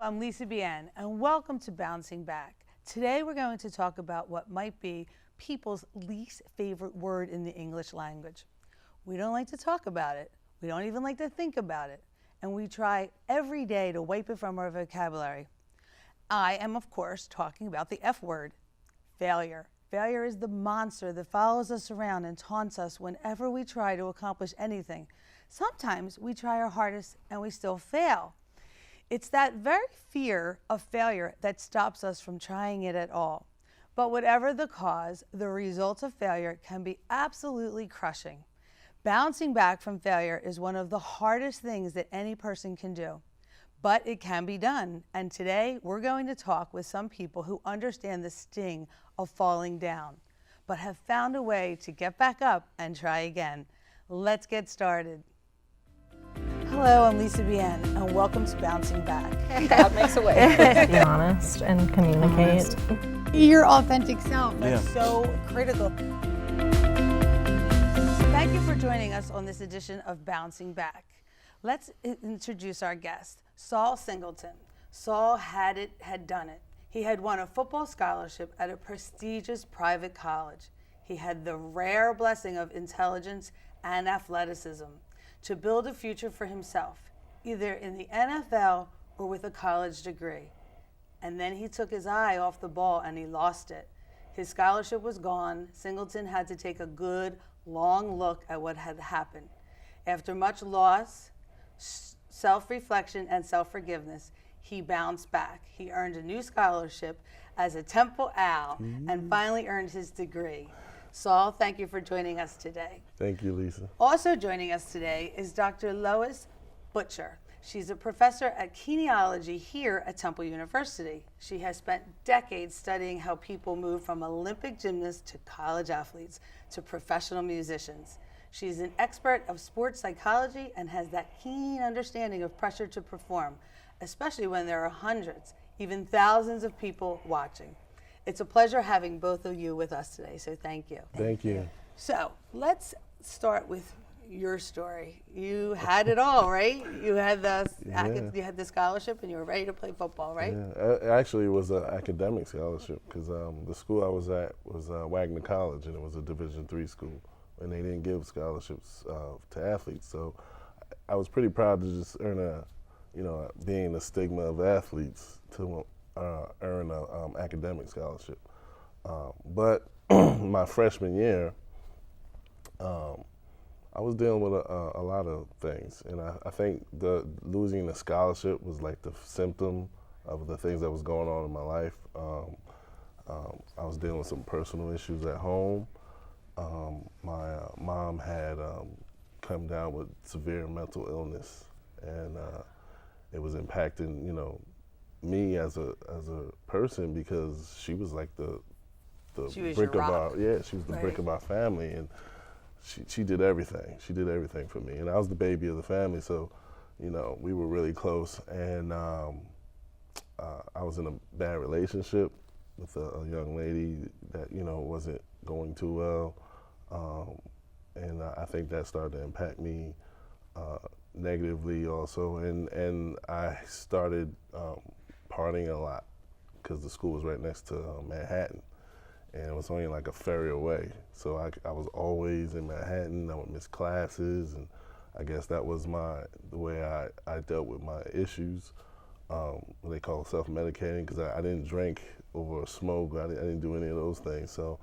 I'm Lisa Bien, and welcome to Bouncing Back. Today we're going to talk about what might be people's least favorite word in the English language. We don't like to talk about it. We don't even like to think about it. And we try every day to wipe it from our vocabulary. I am, of course, talking about the F word, failure. Failure is the monster that follows us around and taunts us whenever we try to accomplish anything. Sometimes we try our hardest and we still fail. It's that very fear of failure that stops us from trying it at all. But whatever the cause, the result of failure can be absolutely crushing. Bouncing back from failure is one of the hardest things that any person can do. But it can be done. And today we're going to talk with some people who understand the sting of falling down, but have found a way to get back up and try again. Let's get started. Hello, I'm Lisa Bien, and welcome to Bouncing Back. God makes a way. Be honest and communicate. Your authentic self. That's so critical. Thank you for joining us on this edition of Bouncing Back. Let's introduce our guest, Saul Singleton. Saul had done it. He had won a football scholarship at a prestigious private college. He had the rare blessing of intelligence and athleticism to build a future for himself, either in the NFL or with a college degree. And then he took his eye off the ball and he lost it. His scholarship was gone. Singleton had to take a good, long look at what had happened. After much loss, self-reflection, and self-forgiveness, he bounced back. He earned a new scholarship as a Temple Owl and finally earned his degree. Saul, thank you for joining us today. Thank you, Lisa. Also joining us today is Dr. Lois Butcher. She's a professor at kinesiology here at Temple University. She has spent decades studying how people move from Olympic gymnasts to college athletes to professional musicians. She's an expert of sports psychology and has that keen understanding of pressure to perform, especially when there are hundreds, even thousands of people watching. It's a pleasure having both of you with us today, so thank you. Thank you. So let's start with your story. You had it all, right? You had you had the scholarship and you were ready to play football, right? Yeah, actually, it was an academic scholarship because the school I was at was Wagner College, and it was a Division III school, and they didn't give scholarships to athletes. So I was pretty proud to just earn being the stigma of athletes to earn an academic scholarship. But my freshman year, I was dealing with a lot of things, and I think losing the scholarship was like the symptom of the things that was going on in my life. I was dealing with some personal issues at home. My mom had come down with severe mental illness, and it was impacting, me as a person because she was like the brick of our she was the brick of our family, and she did everything. She did everything for me, and I was the baby of the family, so we were really close. And I was in a bad relationship with a young lady that wasn't going too well, and I think that started to impact me negatively also, and I started partying a lot because the school was right next to Manhattan, and it was only like a ferry away. So I was always in Manhattan. I would miss classes, and I guess that was the way I dealt with my issues. What they call self-medicating, because I didn't drink or smoke. I didn't do any of those things. So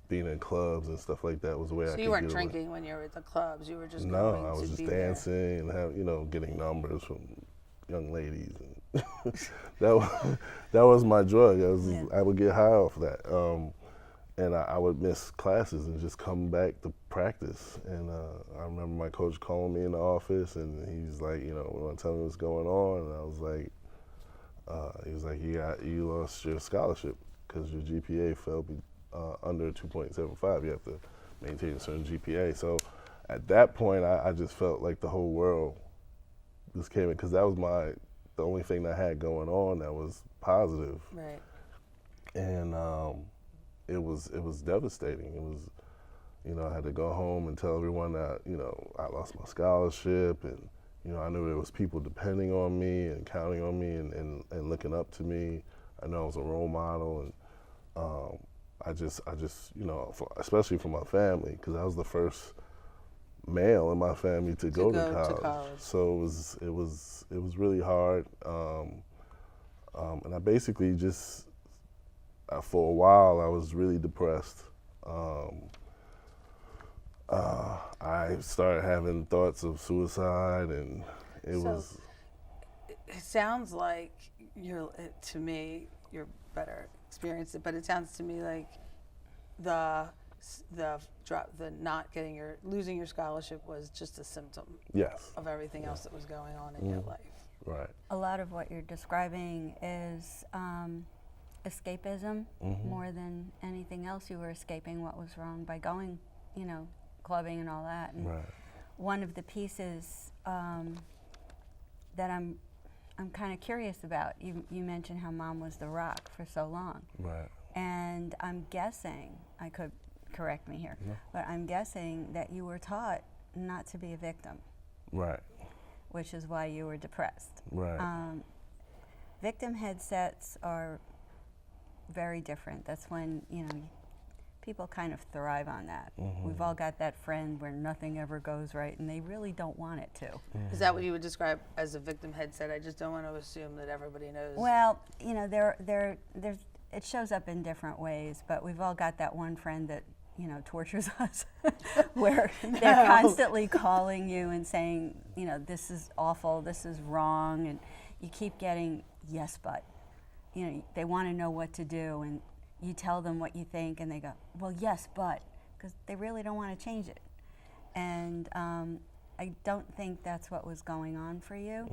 being in clubs and stuff like that was the way I could get away. So you weren't drinking when you were at the clubs. You were just No, going I was to be just dancing and getting numbers from young ladies, and that was my drug. I would get high off that, and I would miss classes and just come back to practice. And I remember my coach calling me in the office, and he's like, "You want to tell me what's going on?" And I was like, he was like, "You lost your scholarship because your GPA fell under 2.75. You have to maintain a certain GPA." So at that point, I just felt like the whole world just came in, because that was the only thing that I had going on that was positive. Right. And it was devastating. It was, I had to go home and tell everyone that, I lost my scholarship, and, I knew there was people depending on me and counting on me and looking up to me. I know I was a role model, and I just, especially for my family, because I was the first male in my family to go to college. So it was really hard, and I basically just, for a while, I was really depressed. I started having thoughts of suicide, and it sounds like to me, you're better experienced it, but it sounds to me like the losing your scholarship was just a symptom. Yes. Of everything else that was going on in your life. Right. A lot of what you're describing is escapism more than anything else. You were escaping what was wrong by going, clubbing and all that. And right. One of the pieces that I'm kind of curious about, you mentioned how Mom was the rock for so long. Right. And I'm guessing, I could correct me here, but I'm guessing that you were taught not to be a victim. Right. Which is why you were depressed. Right. Victim headsets are very different. That's when, people kind of thrive on that. We've all got that friend where nothing ever goes right and they really don't want it to. Is that what you would describe as a victim headset? I just don't want to assume that everybody knows. Well, it shows up in different ways, but we've all got that one friend that, tortures us, where they're constantly calling you and saying, this is awful, this is wrong, and you keep getting yes, but. They want to know what to do, and you tell them what you think, and they go, well, yes, but, because they really don't want to change it. And I don't think that's what was going on for you.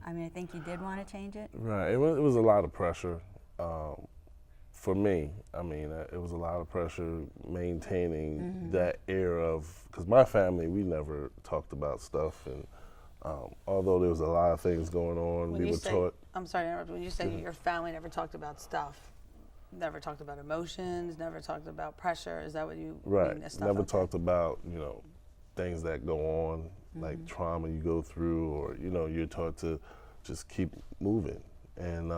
I mean, I think you did want to change it. Right. It was a lot of pressure. For me, it was a lot of pressure maintaining that air of, because my family, we never talked about stuff, and although there was a lot of things going on, we were taught. I'm sorry to interrupt. When you say your family never talked about stuff, never talked about emotions, never talked about pressure, is that what you mean? Never talked about, things that go on, like trauma you go through, or, you're taught to just keep moving. And,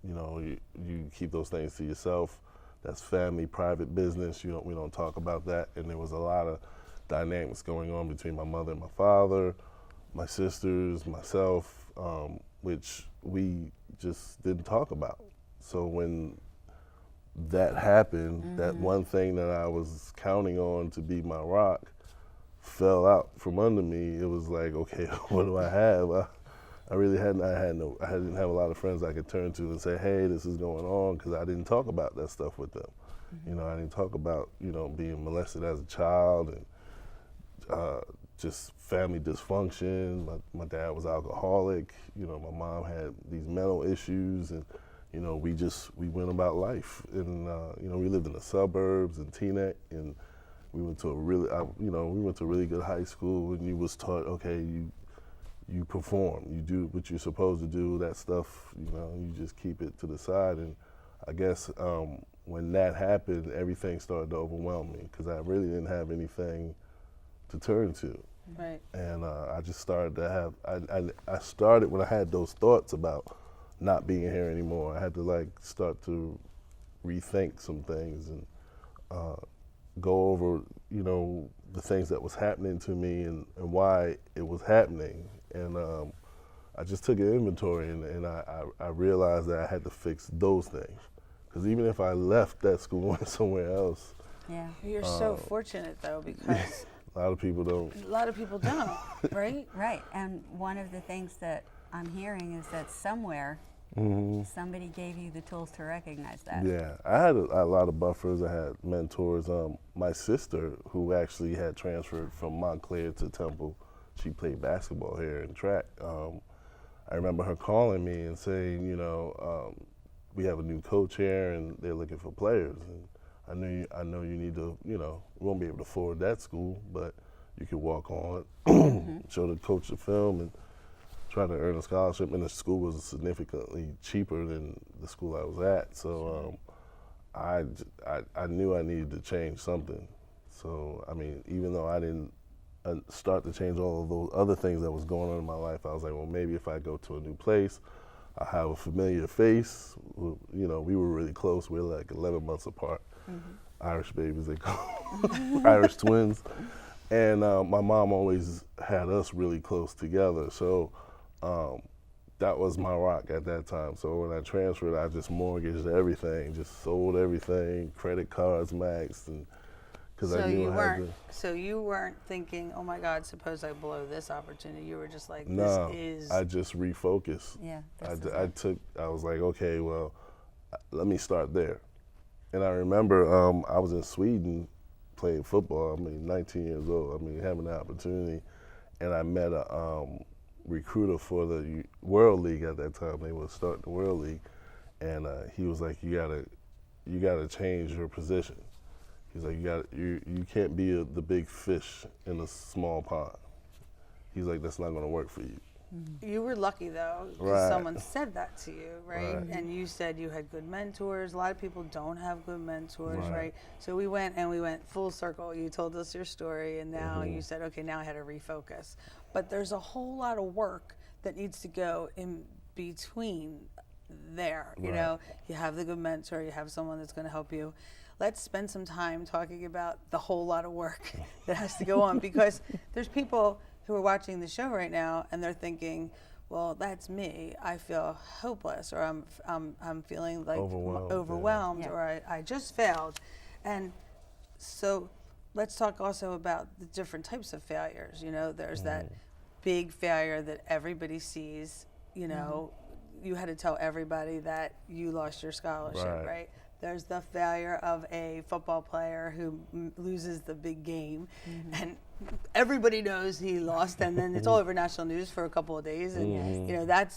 you keep those things to yourself. That's family, private business. We don't talk about that. And there was a lot of dynamics going on between my mother and my father, my sisters, myself, which we just didn't talk about. So when that happened, that one thing that I was counting on to be my rock fell out from under me. It was like, okay, what do I have? I didn't have a lot of friends I could turn to and say, hey, this is going on, because I didn't talk about that stuff with them. I didn't talk about, being molested as a child, and just family dysfunction. My dad was alcoholic. My mom had these mental issues, and we went about life. And we lived in the suburbs in Teaneck, and we went to a really good high school, and you was taught, okay, you perform, you do what you're supposed to do. That stuff, you just keep it to the side. And I guess when that happened, everything started to overwhelm me, because I really didn't have anything to turn to. Right. And I just started to have, I started when I had those thoughts about not being here anymore. I had to start to rethink some things and go over, the things that was happening to me and why it was happening. And I just took an inventory, and I realized that I had to fix those things. Because even if I left that school and went somewhere else. Yeah. You're so fortunate, though, because a lot of people don't. A lot of people don't, right? Right. And one of the things that I'm hearing is that somewhere somebody gave you the tools to recognize that. Yeah. I had a lot of buffers. I had mentors. My sister, who actually had transferred from Montclair to Temple, she played basketball here and track. I remember her calling me and saying, we have a new coach here and they're looking for players. And I know you need to, we won't be able to afford that school, but you could walk on, show the coach the film, and try to earn a scholarship. And the school was significantly cheaper than the school I was at. So I knew I needed to change something. So, even though I didn't start to change all of those other things that was going on in my life. I was like, well, maybe if I go to a new place, I have a familiar face. You know, we were really close. We were like 11 months apart. Irish babies, they call Irish twins. And my mom always had us really close together. So that was my rock at that time. So when I transferred, I just mortgaged everything, just sold everything, credit cards maxed, and because I knew I had to. So you weren't thinking, oh my God, suppose I blow this opportunity. You were just like, No, this is. I just refocused. Yeah. I was like, okay, well, let me start there. And I remember I was in Sweden playing football. I mean, 19 years old. I mean, having the opportunity, and I met a recruiter for the World League at that time. They were starting the World League, and he was like, you gotta change your position. He's like, you can't be the big fish in a small pond. He's like, that's not gonna work for you. You were lucky though, because Right. someone said that to you, right? Right. And you said you had good mentors. A lot of people don't have good mentors, Right. right? So we went full circle. You told us your story, and now you said, okay, now I had to refocus. But there's a whole lot of work that needs to go in between there. You Right. know, you have the good mentor, you have someone that's going to help you. Let's spend some time talking about the whole lot of work that has to go on, because there's people who are watching the show right now and they're thinking, well, that's me. I feel hopeless, or I'm feeling like overwhelmed, Yeah. or I just failed. And so let's talk also about the different types of failures. You know, there's that big failure that everybody sees. You know, you had to tell everybody that you lost your scholarship, right? There's the failure of a football player who loses the big game, and everybody knows he lost, and then it's all over national news for a couple of days, and you know that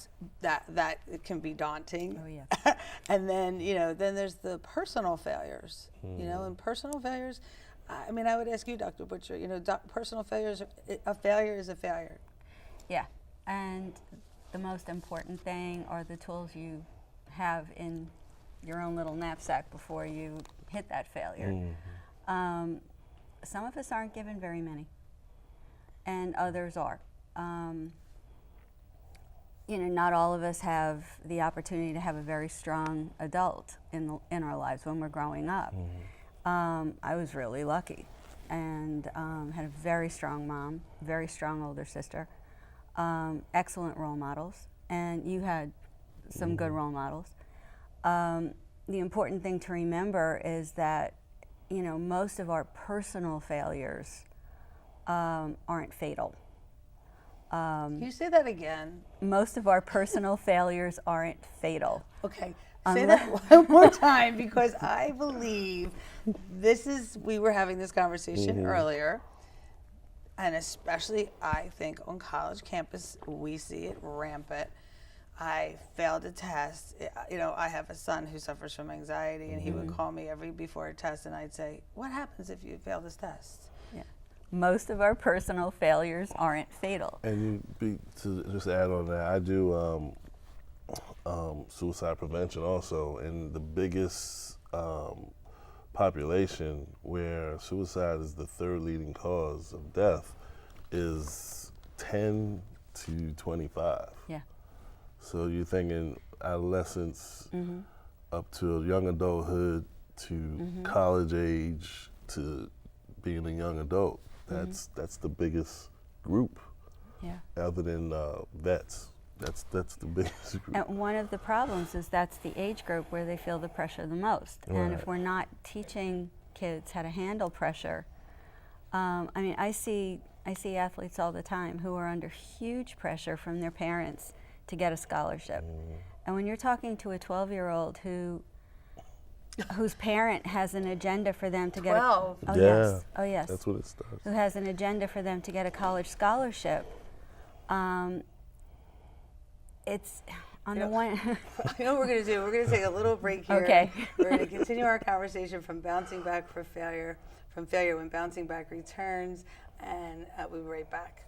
it can be daunting. Oh yeah. And then then there's the personal failures. You know, and personal failures. I mean, I would ask you, Dr. Butcher. You know, personal failures. A failure is a failure. Yeah, and the most important thing are the tools you have in your own little knapsack before you hit that failure. Some of us aren't given very many, and others are. You know, not all of us have the opportunity to have a very strong adult in our lives when we're growing up. I was really lucky, and had a very strong mom, very strong older sister, excellent role models, and you had some good role models. The important thing to remember is that, you know, most of our personal failures aren't fatal. Can you say that again? Most of our personal failures aren't fatal. Okay, say that one more time, because I believe we were having this conversation earlier, and especially I think on college campus, we see it rampant. I failed a test. You know, I have a son who suffers from anxiety, and he would call me before a test, and I'd say, what happens if you fail this test? Yeah. Most of our personal failures aren't fatal. And to just add on that, I do suicide prevention also, and the biggest population where suicide is the third leading cause of death is 10 to 25. Yeah. So you're thinking adolescence up to young adulthood to college age to being a young adult. That's the biggest group. Yeah. Other than vets. That's the biggest group. And one of the problems is that's the age group where they feel the pressure the most. And if we're not teaching kids how to handle pressure, I mean, I see athletes all the time who are under huge pressure from their parents to get a scholarship. And when you're talking to a 12-year-old whose parent has an agenda for them to get 12? Oh Yeah. yes. Oh yes. That's what it starts. Who has an agenda for them to get a college scholarship. It's on the one You know what we're going to do? We're going to take a little break here. Okay. We're going to continue our conversation from bouncing back from failure when bouncing back returns, and we'll be right back.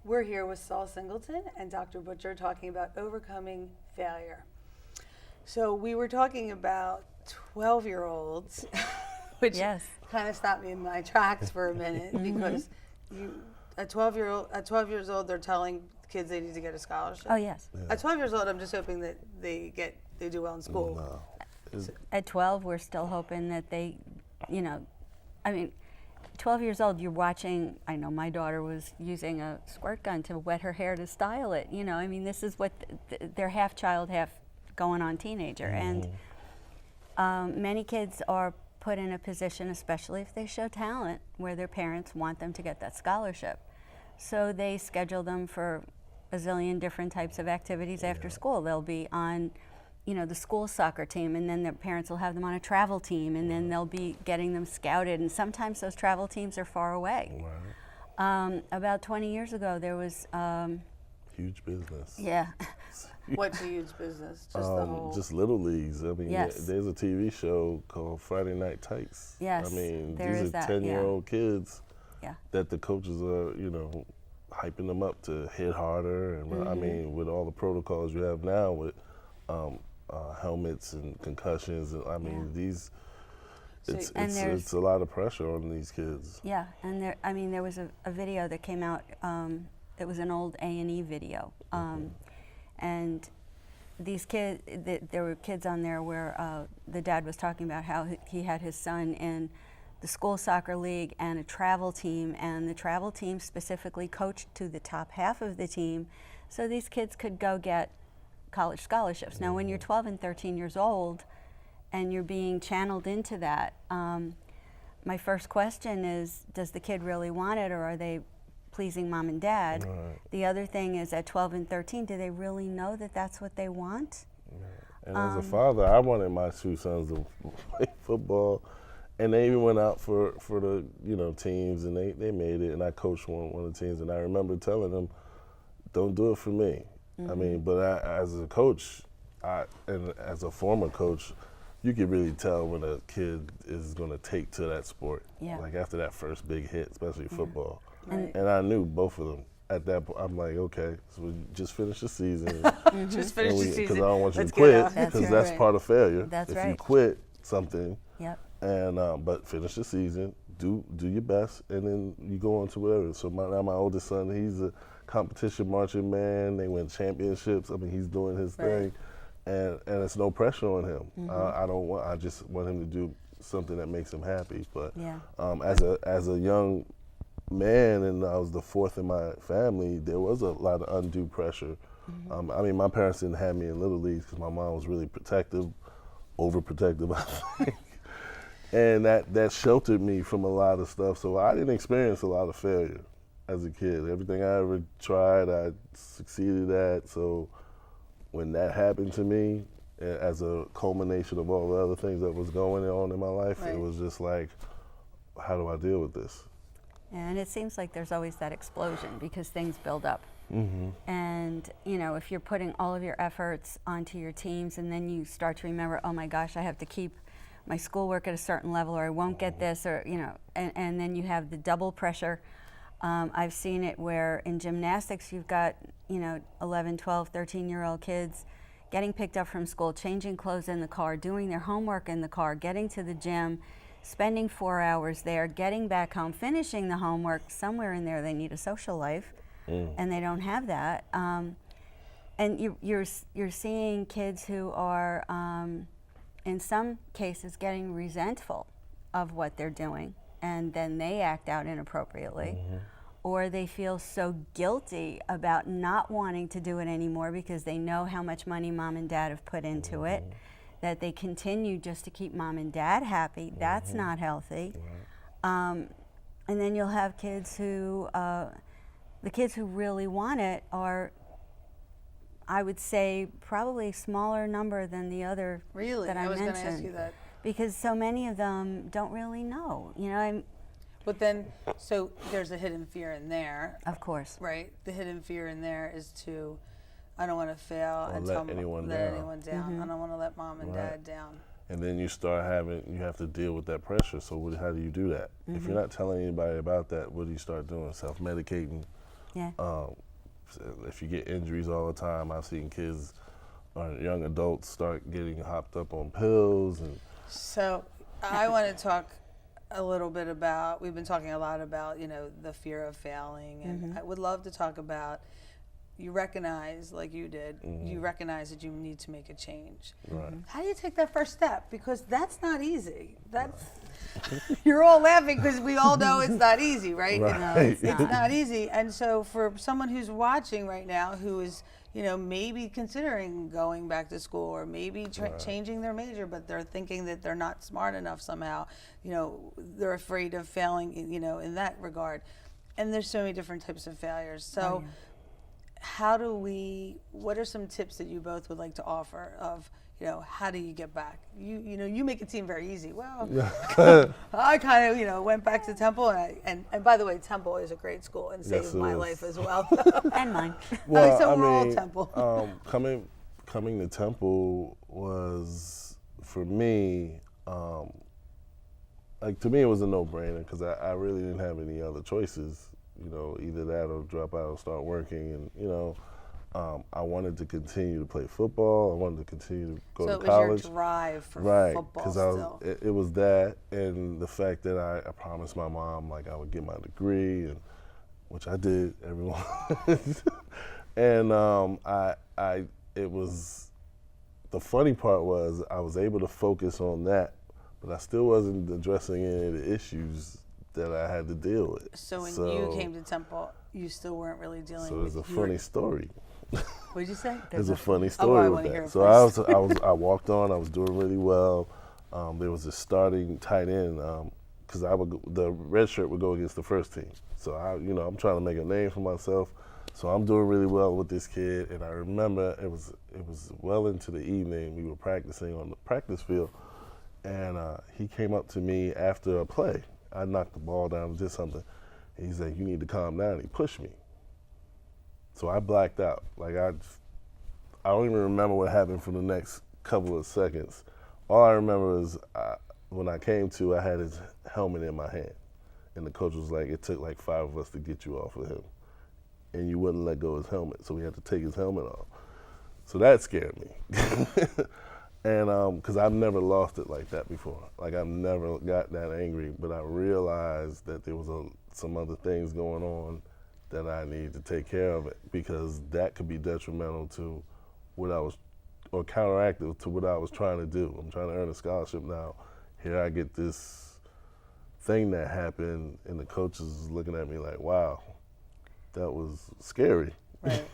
We're here with Saul Singleton and Dr. Butcher talking about overcoming failure. So we were talking about 12-year-olds which Yes. kind of stopped me in my tracks for a minute because at 12 years old, they're telling kids they need to get a scholarship. Oh, yes. At 12 years old, I'm just hoping that they do well in school. No. At 12, we're still hoping that they, you know, I mean, 12 years old, you're watching, I know my daughter was using a squirt gun to wet her hair to style it. You know, I mean, this is what they're half child, half going on teenager. And many kids are put in a position, especially if they show talent, where their parents want them to get that scholarship. So they schedule them for a zillion different types of activities after school. They'll be on, you know, the school soccer team, and then their parents will have them on a travel team, and then they'll be getting them scouted, and sometimes those travel teams are far away. Right. About 20 years ago, there was, Huge business. yeah, What's a huge business? Just the whole. Just little leagues. I mean, Yes. there's a TV show called Friday Night Tights. Yes, I mean, there these is are that, 10-year-old kids yeah. that the coaches are, you know, hyping them up to hit harder. And I mean, with all the protocols you have now with helmets and concussions, and I mean, these. It's a lot of pressure on these kids. Yeah, and there was a video that came out. It was an old A&E video, and these kids. There were kids on there where the dad was talking about how he had his son in the school soccer league and a travel team, and the travel team specifically coached to the top half of the team, so these kids could go get college scholarships. Now, when you're 12 and 13 years old, and you're being channeled into that, my first question is, does the kid really want it, or are they pleasing mom and dad? Right. The other thing is, at 12 and 13, do they really know that that's what they want? And as a father, I wanted my two sons to play football, and they even went out for the, you know, teams, and they made it. And I coached one of the teams, and I remember telling them, "Don't do it for me." I mean, but as a coach, and as a former coach, you can really tell when a kid is going to take to that sport. Yeah. Like after that first big hit, especially football. Right. And I knew both of them. At that point, I'm like, okay, so we just finish the season. Just finish the season. Because I don't want you Let's to get quit, out. because That's that's right. part of failure. That's if you right. quit something, Yep. and but finish the season, do your best, and then you go on to whatever. So now my oldest son, he's a competition marching man. They win championships. I mean, he's doing his thing, and it's no pressure on him. I just want him to do something that makes him happy. But Yeah. as a young man, and I was the fourth in my family, there was a lot of undue pressure. I mean, my parents didn't have me in little leagues because my mom was really protective, overprotective, I think. And that sheltered me from a lot of stuff. So I didn't experience a lot of failure as a kid. Everything I ever tried, I succeeded at. So when that happened to me, as a culmination of all the other things that was going on in my life, Right. it was just like, how do I deal with this? And it seems like there's always that explosion because things build up. And, you know, if you're putting all of your efforts onto your teams and then you start to remember, oh my gosh, I have to keep my schoolwork at a certain level or I won't get this, or, you know, and then you have the double pressure. I've seen it where in gymnastics you've got, you know, 11, 12, 13-year-old kids getting picked up from school, changing clothes in the car, doing their homework in the car, getting to the gym, spending 4 hours there, getting back home, finishing the homework. Somewhere in there they need a social life, and they don't have that. And you're seeing kids who are, in some cases, getting resentful of what they're doing, and then they act out inappropriately. Or they feel so guilty about not wanting to do it anymore because they know how much money mom and dad have put into it, that they continue just to keep mom and dad happy. That's not healthy. And then you'll have kids who, the kids who really want it are, I would say, probably a smaller number than the other Really? that I was going to mentioned. ask you that. Because so many of them don't really know. You know, But then, so there's a hidden fear in there, of course. right? The hidden fear in there is to, I don't want to fail Or and let tell anyone let down. anyone down. I don't want to let mom and Right. dad down. And then you have to deal with that pressure. So how do you do that? If you're not telling anybody about that, what do you start doing? Self-medicating. Yeah. If you get injuries all the time, I've seen kids or young adults start getting hopped up on pills. And So I want to talk a little bit about, we've been talking a lot about, you know, the fear of failing, and I would love to talk about, you recognize, like you did, you recognize that you need to make a change. Right. How do you take that first step? Because that's not easy. That's, you're all laughing because we all know it's not easy, right? Right. No, it's not easy. And so for someone who's watching right now who is, you know, maybe considering going back to school or maybe changing their major, but they're thinking that they're not smart enough somehow, you know, they're afraid of failing, you know, in that regard. And there's so many different types of failures. So how do we, what are some tips that you both would like to offer of, you know, how do you get back? You know, you make it seem very easy. Well, I kind of, you know, went back to Temple, and by the way, Temple is a great school and saved my life as well. And mine. Well, so I we're all mean, Temple. coming to Temple was, for me, like, to me it was a no-brainer because I really didn't have any other choices. You know, either that or drop out or start working, and you know, I wanted to continue to play football. I wanted to continue to go to college. So it was your drive for football still. It was that, and the fact that I promised my mom like I would get my degree, and which I did, everyone. And it was, the funny part was I was able to focus on that, but I still wasn't addressing any of the issues that I had to deal with. So when you came to Temple, you still weren't really dealing So with. there's a funny story. What did you say? There's a funny story with that. So I walked on. I was doing really well. There was a starting tight end because the red shirt would go against the first team. So I'm trying to make a name for myself. So I'm doing really well with this kid, and I remember it was well into the evening. We were practicing on the practice field, and he came up to me after a play. I knocked the ball down and did something. And he's like, "You need to calm down." He pushed me. So I blacked out. Like I don't even remember what happened for the next couple of seconds. All I remember is when I came to, I had his helmet in my hand. And the coach was like, "It took like 5 of us to get you off of him. And you wouldn't let go of his helmet. So we had to take his helmet off." So that scared me. And because I've never lost it like that before. Like I've never got that angry, but I realized that there was some other things going on that I needed to take care of it, because that could be detrimental to what I was, or counteractive to what I was trying to do. I'm trying to earn a scholarship now. Here I get this thing that happened, and the coaches is looking at me like, wow, that was scary. Right.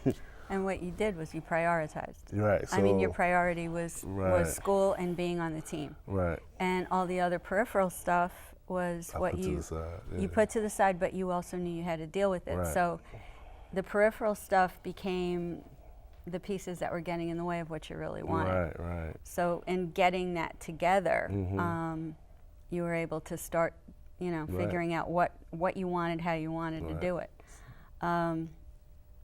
And what you did was you prioritized. Right. So, I mean, your priority was school and being on the team. Right. And all the other peripheral stuff was what you put to the side, but you also knew you had to deal with it. Right. So the peripheral stuff became the pieces that were getting in the way of what you really wanted. Right, right. So in getting that together, you were able to start, figuring out what you wanted, how you wanted to do it.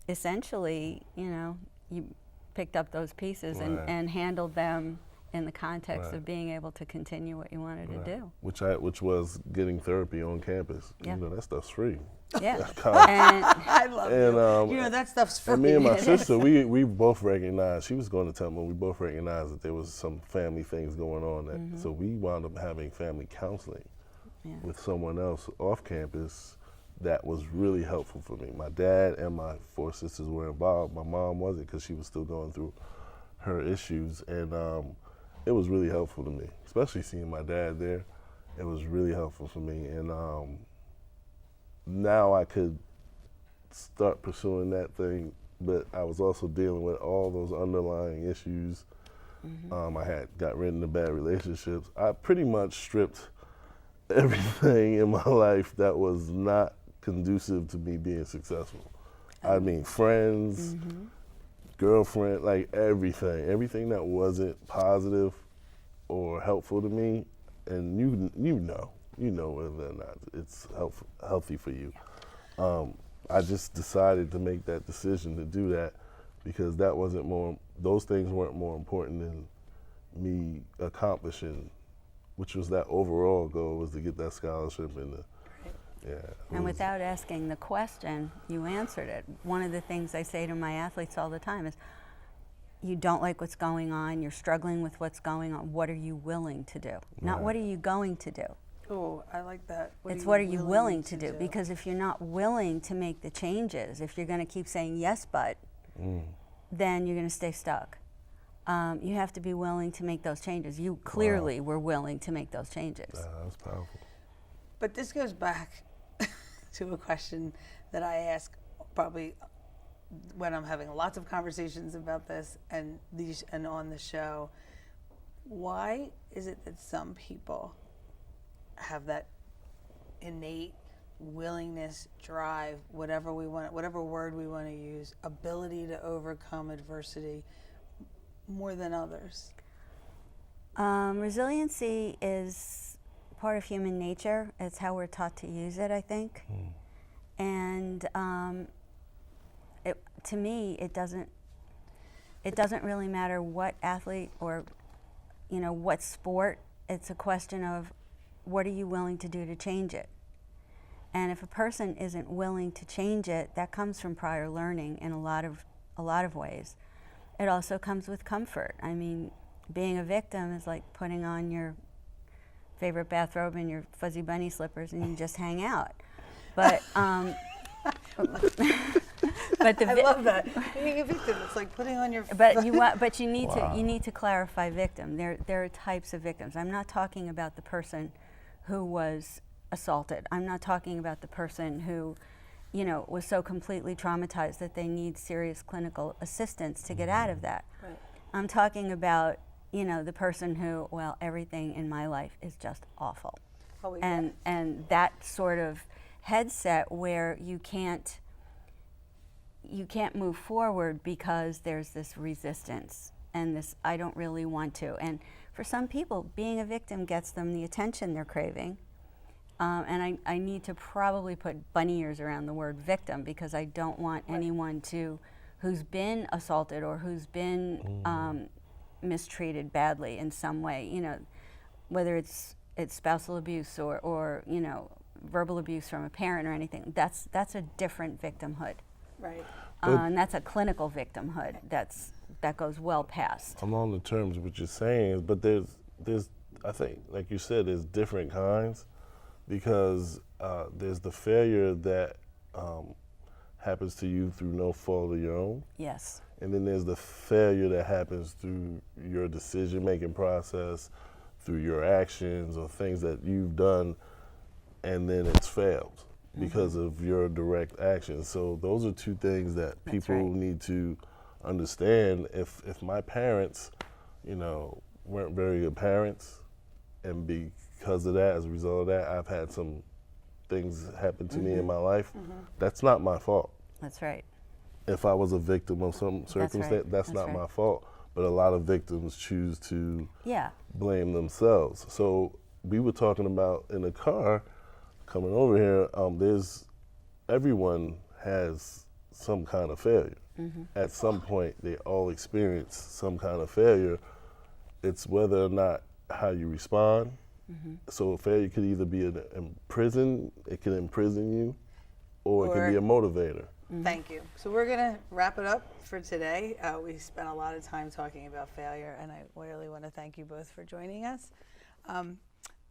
Essentially, you picked up those pieces and handled them in the context of being able to continue what you wanted to do. Which was getting therapy on campus. Yeah. That stuff's free. Yeah. And I love it. That stuff's free. And me and my sister, we both recognized, she was going to Temple, we both recognized that there was some family things going on. So we wound up having family counseling with someone else off campus. That was really helpful for me. My dad and my 4 sisters were involved. My mom wasn't, because she was still going through her issues. And it was really helpful to me, especially seeing my dad there. It was really helpful for me. And now I could start pursuing that thing, but I was also dealing with all those underlying issues. I had got rid of bad relationships. I pretty much stripped everything in my life that was not conducive to me being successful. I mean, friends, girlfriend, like everything that wasn't positive or helpful to me, and you know whether or not it's healthy for you. I just decided to make that decision to do that, because those things weren't more important than me accomplishing, which was that overall goal, was to get that scholarship and without asking the question, you answered it. One of the things I say to my athletes all the time is, you don't like what's going on, you're struggling with what's going on, what are you willing to do? Not what are you going to do? Oh, I like that. It's what are you willing to do? Because if you're not willing to make the changes, if you're going to keep saying yes, but, then you're going to stay stuck. You have to be willing to make those changes. You clearly were willing to make those changes. That's powerful. But this goes back to a question that I ask probably when I'm having lots of conversations about this and on the show. Why is it that some people have that innate willingness, drive, whatever we want, whatever word we want to use, ability to overcome adversity more than others? Resiliency is part of human nature. It's how we're taught to use it, I think. And to me, it doesn't really matter what athlete or what sport. It's a question of what are you willing to do to change it. And if a person isn't willing to change it, that comes from prior learning in a lot of ways. It also comes with comfort. I mean, being a victim is like putting on your favorite bathrobe and your fuzzy bunny slippers and you just hang out. But but I love that. Being a victim, it's like putting on your. But you need to clarify victim. There are types of victims. I'm not talking about the person who was assaulted. I'm not talking about the person who, was so completely traumatized that they need serious clinical assistance to get out of that. Right. I'm talking about, the person who, well, everything in my life is just awful. And that sort of headset where you can't move forward because there's this resistance and this I don't really want to. And for some people, being a victim gets them the attention they're craving. And I need to probably put bunny ears around the word victim because I don't want anyone who's been assaulted or who's been mistreated badly in some way, whether it's spousal abuse or verbal abuse from a parent or anything. That's a different victimhood. Right. And that's a clinical victimhood that goes well past. I'm on the terms of what you're saying, but there's I think, like you said, there's different kinds because there's the failure that happens to you through no fault of your own. Yes. And then there's the failure that happens through your decision-making process, through your actions or things that you've done, and then it's failed because of your direct actions. So those are two things that people need to understand. If my parents, weren't very good parents, and because of that, as a result of that, I've had some things happen to me in my life, that's not my fault. That's right. If I was a victim of some circumstance, that's not my fault. But a lot of victims choose to blame themselves. So we were talking about in the car coming over here, everyone has some kind of failure. At some point, they all experience some kind of failure. It's whether or not how you respond. So a failure could either be it can imprison you, or it can be a motivator. Thank you. So we're going to wrap it up for today. We spent a lot of time talking about failure, and I really want to thank you both for joining us.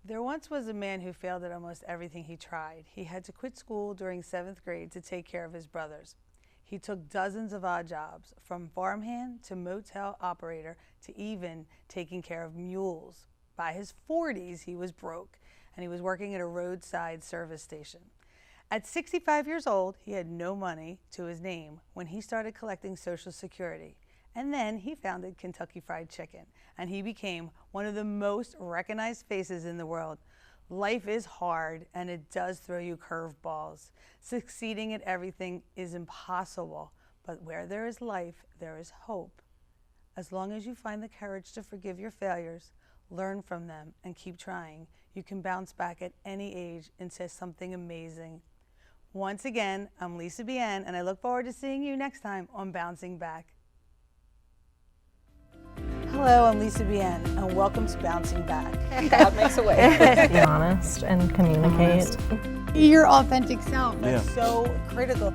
There once was a man who failed at almost everything he tried. He had to quit school during 7th grade to take care of his brothers. He took dozens of odd jobs, from farmhand to motel operator to even taking care of mules. By his 40s, he was broke, and he was working at a roadside service station. At 65 years old, he had no money to his name when he started collecting Social Security. And then he founded Kentucky Fried Chicken, and he became one of the most recognized faces in the world. Life is hard, and it does throw you curveballs. Succeeding at everything is impossible, but where there is life, there is hope. As long as you find the courage to forgive your failures, learn from them, and keep trying, you can bounce back at any age into something amazing. Once again, I'm Lisa Bien, and I look forward to seeing you next time on Bouncing Back. Hello, I'm Lisa Bien, and welcome to Bouncing Back. God makes a way. Be honest and communicate. Your authentic self. That's so critical.